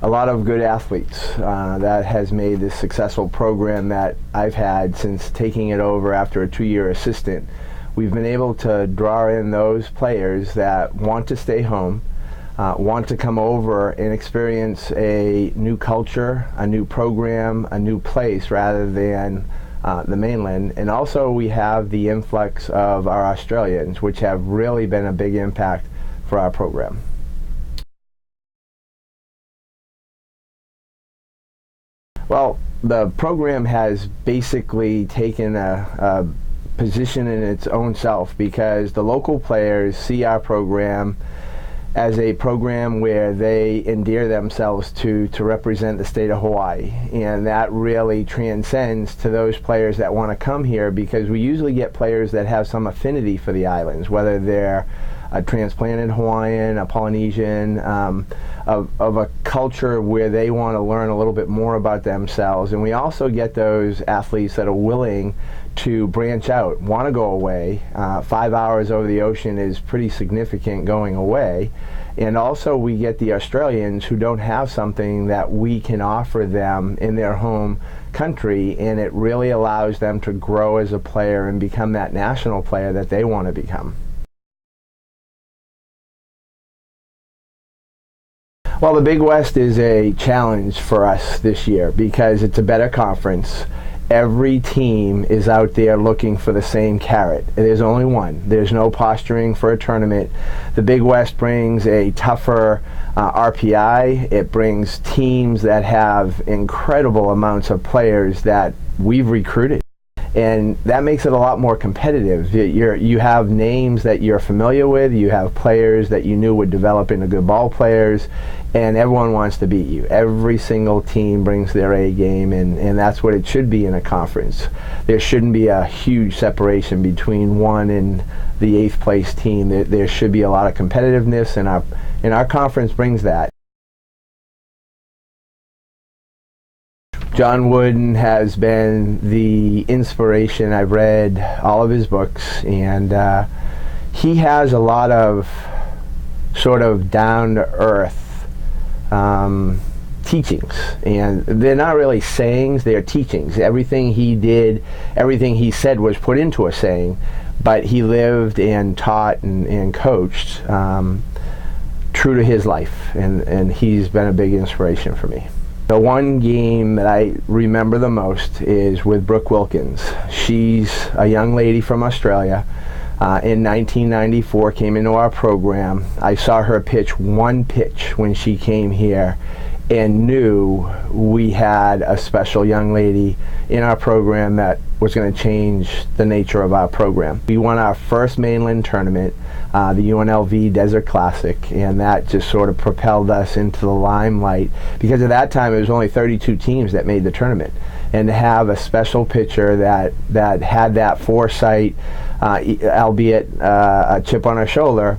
a lot of good athletes. That has made this successful program that I've had since taking it over after a 2-year assistant. We've been able to draw in those players that want to stay home, want to come over and experience a new culture, a new program, a new place rather than the mainland. And also we have the influx of our Australians, which have really been a big impact for our program. Well, the program has basically taken a position in its own self because the local players see our program as a program where they endear themselves to represent the state of Hawaii, and that really transcends to those players that want to come here, because we usually get players that have some affinity for the islands, whether they're a transplanted Hawaiian, a Polynesian, of a culture where they want to learn a little bit more about themselves. And we also get those athletes that are willing to branch out, want to go away. 5 hours over the ocean is pretty significant going away. And also we get the Australians who don't have something that we can offer them in their home country, and it really allows them to grow as a player and become that national player that they want to become. Well, the Big West is a challenge for us this year because it's a better conference. Every team is out there looking for the same carrot. There's only one. There's no posturing for a tournament. The Big West brings a tougher RPI. It brings teams that have incredible amounts of players that we've recruited. And that makes it a lot more competitive. You have names that you're familiar with, you have players that you knew would develop into good ball players, and everyone wants to beat you. Every single team brings their A game, and that's what it should be in a conference. There shouldn't be a huge separation between one and the 8th place team. There should be a lot of competitiveness, and our conference brings that. John Wooden has been the inspiration. I've read all of his books, and he has a lot of sort of down-to-earth teachings, and they're not really sayings, they're teachings. Everything he did, everything he said was put into a saying, but he lived and taught and coached true to his life, and he's been a big inspiration for me. The one game that I remember the most is with Brooke Wilkins. She's a young lady from Australia. In 1994, came into our program. I saw her pitch one pitch when she came here and knew we had a special young lady in our program that was going to change the nature of our program. We won our first mainland tournament, the UNLV Desert Classic, and that just sort of propelled us into the limelight, because at that time it was only 32 teams that made the tournament, and to have a special pitcher that had that foresight, albeit a chip on her shoulder,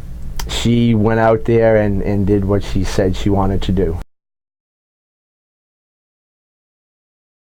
she went out there and did what she said she wanted to do.